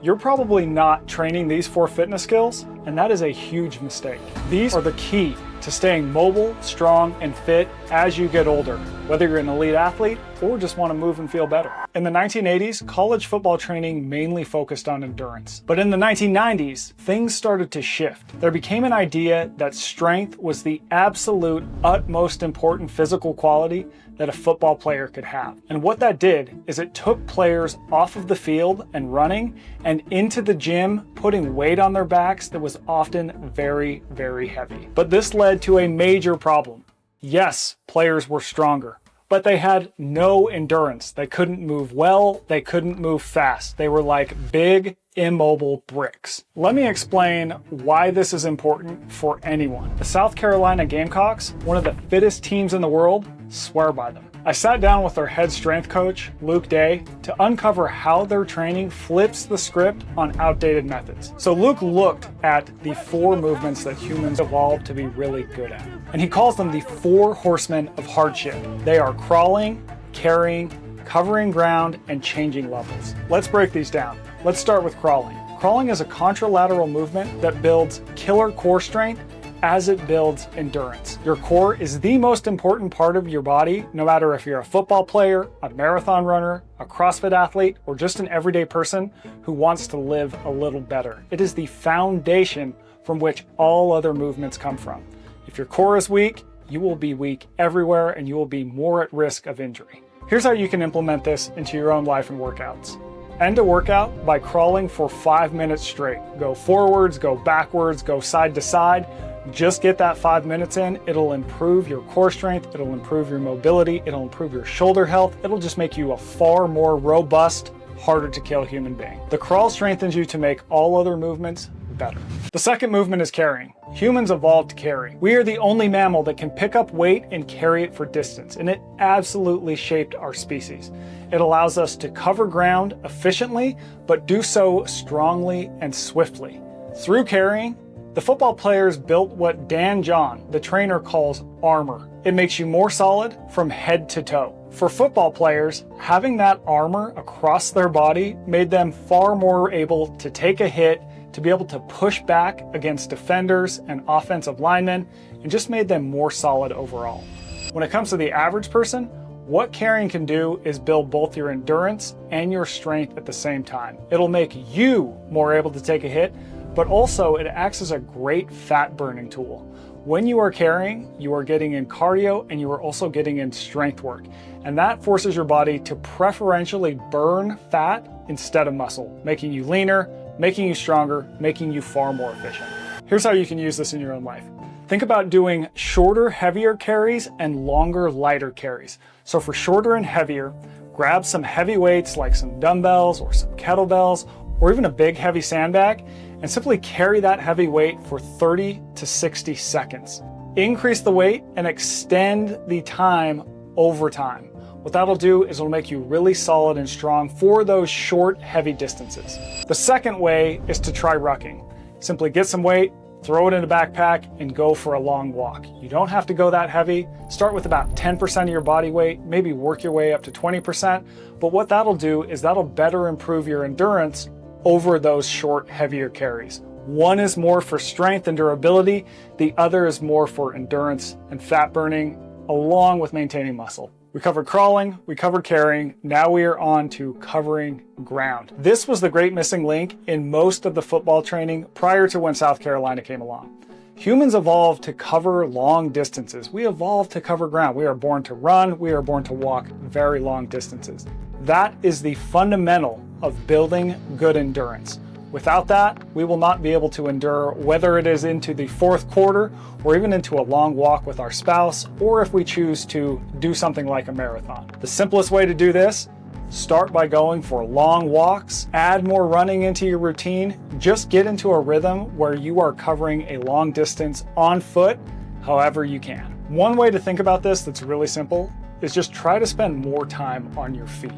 You're probably not training these 4 fitness skills, and that is a huge mistake. These are the key to staying mobile, strong, and fit as you get older, whether you're an elite athlete or just want to move and feel better. In the 1980s, college football training mainly focused on endurance. But in the 1990s, things started to shift. There became an idea that strength was the absolute utmost important physical quality that a football player could have. And what that did is it took players off of the field and running and into the gym, putting weight on their backs that was often very, very heavy. But this led to a major problem. Yes, players were stronger, but they had no endurance. They couldn't move well, they couldn't move fast. They were like big, immobile bricks. Let me explain why this is important for anyone. The South Carolina Gamecocks, one of the fittest teams in the world, swear by them. I sat down with their head strength coach, Luke Day, to uncover how their training flips the script on outdated methods. So Luke looked at the 4 movements that humans evolved to be really good at, and he calls them the 4 horsemen of hardship. They are crawling, carrying, covering ground, and changing levels. Let's break these down. Let's start with crawling. Crawling is a contralateral movement that builds killer core strength as it builds endurance. Your core is the most important part of your body, no matter if you're a football player, a marathon runner, a CrossFit athlete, or just an everyday person who wants to live a little better. It is the foundation from which all other movements come from. If your core is weak, you will be weak everywhere and you will be more at risk of injury. Here's how you can implement this into your own life and workouts. End a workout by crawling for 5 minutes straight. Go forwards, go backwards, go side to side. Just get that 5 minutes in. It'll improve your core strength, it'll improve your mobility, it'll improve your shoulder health, it'll just make you a far more robust, harder to kill human being. The crawl strengthens you to make all other movements better. The second movement is carrying. Humans evolved to carry. We are the only mammal that can pick up weight and carry it for distance, and it absolutely shaped our species. It allows us to cover ground efficiently, but do so strongly and swiftly. Through carrying, the football players built what Dan John, the trainer, calls armor. It makes you more solid from head to toe. For football players, having that armor across their body made them far more able to take a hit, to be able to push back against defenders and offensive linemen, and just made them more solid overall. When it comes to the average person, what carrying can do is build both your endurance and your strength at the same time. It'll make you more able to take a hit, but also it acts as a great fat burning tool. When you are carrying, you are getting in cardio and you are also getting in strength work. And that forces your body to preferentially burn fat instead of muscle, making you leaner, making you stronger, making you far more efficient. Here's how you can use this in your own life. Think about doing shorter, heavier carries and longer, lighter carries. So for shorter and heavier, grab some heavy weights like some dumbbells or some kettlebells or even a big heavy sandbag and simply carry that heavy weight for 30 to 60 seconds. Increase the weight and extend the time over time. What that'll do is it'll make you really solid and strong for those short, heavy distances. The second way is to try rucking. Simply get some weight, throw it in a backpack, and go for a long walk. You don't have to go that heavy. Start with about 10% of your body weight, maybe work your way up to 20%. But what that'll do is that'll better improve your endurance over those short, heavier carries. One is more for strength and durability. The other is more for endurance and fat burning, along with maintaining muscle. We covered crawling, we covered carrying, now we are on to covering ground. This was the great missing link in most of the football training prior to when South Carolina came along. Humans evolved to cover long distances. We evolved to cover ground. We are born to run, we are born to walk very long distances. That is the fundamental of building good endurance. Without that, we will not be able to endure, whether it is into the fourth quarter or even into a long walk with our spouse, or if we choose to do something like a marathon. The simplest way to do this, start by going for long walks, add more running into your routine, just get into a rhythm where you are covering a long distance on foot, however you can. One way to think about this that's really simple is just try to spend more time on your feet.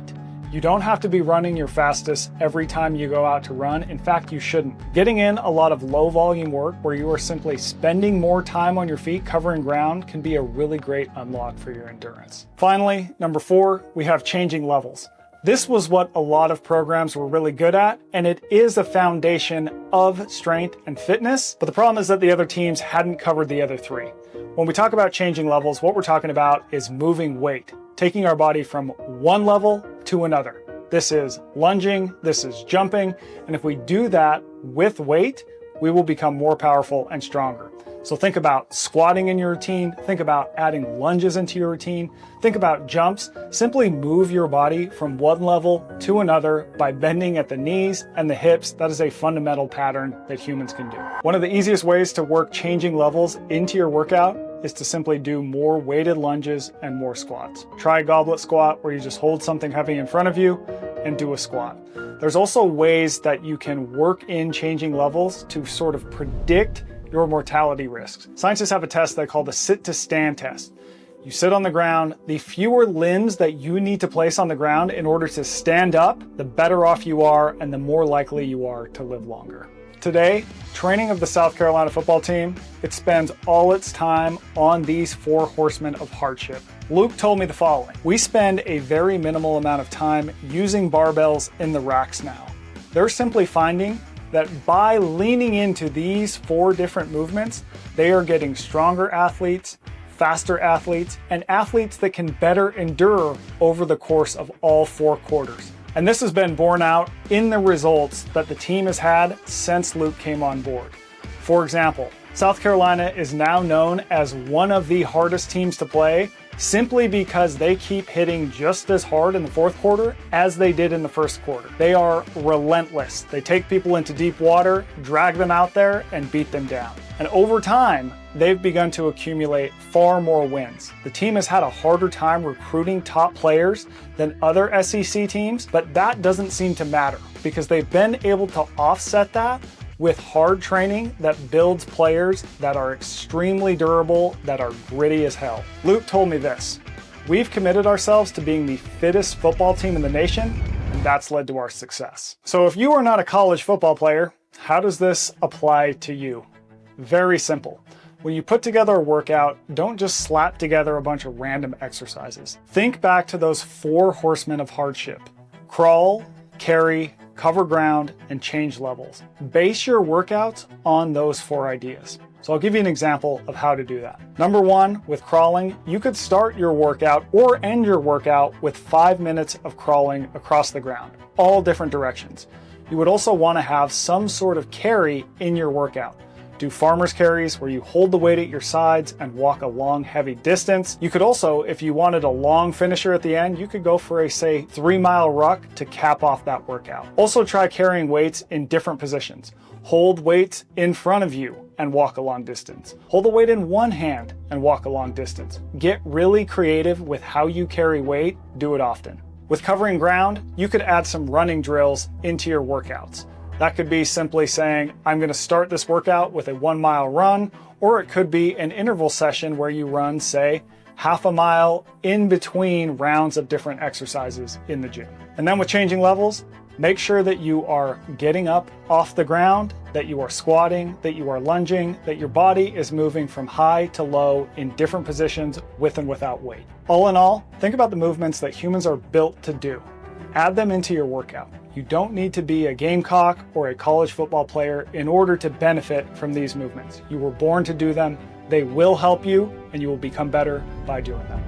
You don't have to be running your fastest every time you go out to run. In fact, you shouldn't. Getting in a lot of low volume work where you are simply spending more time on your feet covering ground can be a really great unlock for your endurance. Finally, number 4, we have changing levels. This was what a lot of programs were really good at, and it is a foundation of strength and fitness, but the problem is that the other teams hadn't covered the other three. When we talk about changing levels, what we're talking about is moving weight, taking our body from one level to another. This is lunging, this is jumping, and if we do that with weight, we will become more powerful and stronger. So think about squatting in your routine, think about adding lunges into your routine, think about jumps. Simply move your body from one level to another by bending at the knees and the hips. That is a fundamental pattern that humans can do. One of the easiest ways to work changing levels into your workout is to simply do more weighted lunges and more squats. Try a goblet squat where you just hold something heavy in front of you and do a squat. There's also ways that you can work in changing levels to sort of predict your mortality risks. Scientists have a test they call the sit to stand test. You sit on the ground. The fewer limbs that you need to place on the ground in order to stand up, the better off you are and the more likely you are to live longer. Today, training of the South Carolina football team, it spends all its time on these 4 horsemen of hardship. Luke told me the following: we spend a very minimal amount of time using barbells in the racks now. They're simply finding that by leaning into these 4 different movements, they are getting stronger athletes, faster athletes, and athletes that can better endure over the course of all 4 quarters. And this has been borne out in the results that the team has had since Luke came on board. For example, South Carolina is now known as one of the hardest teams to play simply because they keep hitting just as hard in the 4th quarter as they did in the 1st quarter. They are relentless. They take people into deep water, drag them out there, and beat them down. And over time, they've begun to accumulate far more wins. The team has had a harder time recruiting top players than other SEC teams, but that doesn't seem to matter because they've been able to offset that with hard training that builds players that are extremely durable, that are gritty as hell. Luke told me this: we've committed ourselves to being the fittest football team in the nation, and that's led to our success. So if you are not a college football player, how does this apply to you? Very simple. When you put together a workout, don't just slap together a bunch of random exercises. Think back to those 4 horsemen of hardship: crawl, carry, cover ground, and change levels. Base your workouts on those 4 ideas. So I'll give you an example of how to do that. Number 1, with crawling, you could start your workout or end your workout with 5 minutes of crawling across the ground, all different directions. You would also want to have some sort of carry in your workout. Do farmer's carries where you hold the weight at your sides and walk a long, heavy distance. You could also, if you wanted a long finisher at the end, you could go for a, say, 3-mile ruck to cap off that workout. Also try carrying weights in different positions. Hold weights in front of you and walk a long distance. Hold the weight in one hand and walk a long distance. Get really creative with how you carry weight. Do it often. With covering ground, you could add some running drills into your workouts. That could be simply saying, I'm going to start this workout with a 1-mile run, or it could be an interval session where you run, say, half a mile in between rounds of different exercises in the gym. And then with changing levels, make sure that you are getting up off the ground, that you are squatting, that you are lunging, that your body is moving from high to low in different positions with and without weight. All in all, think about the movements that humans are built to do. Add them into your workout. You don't need to be a Gamecock or a college football player in order to benefit from these movements. You were born to do them. They will help you, and you will become better by doing them.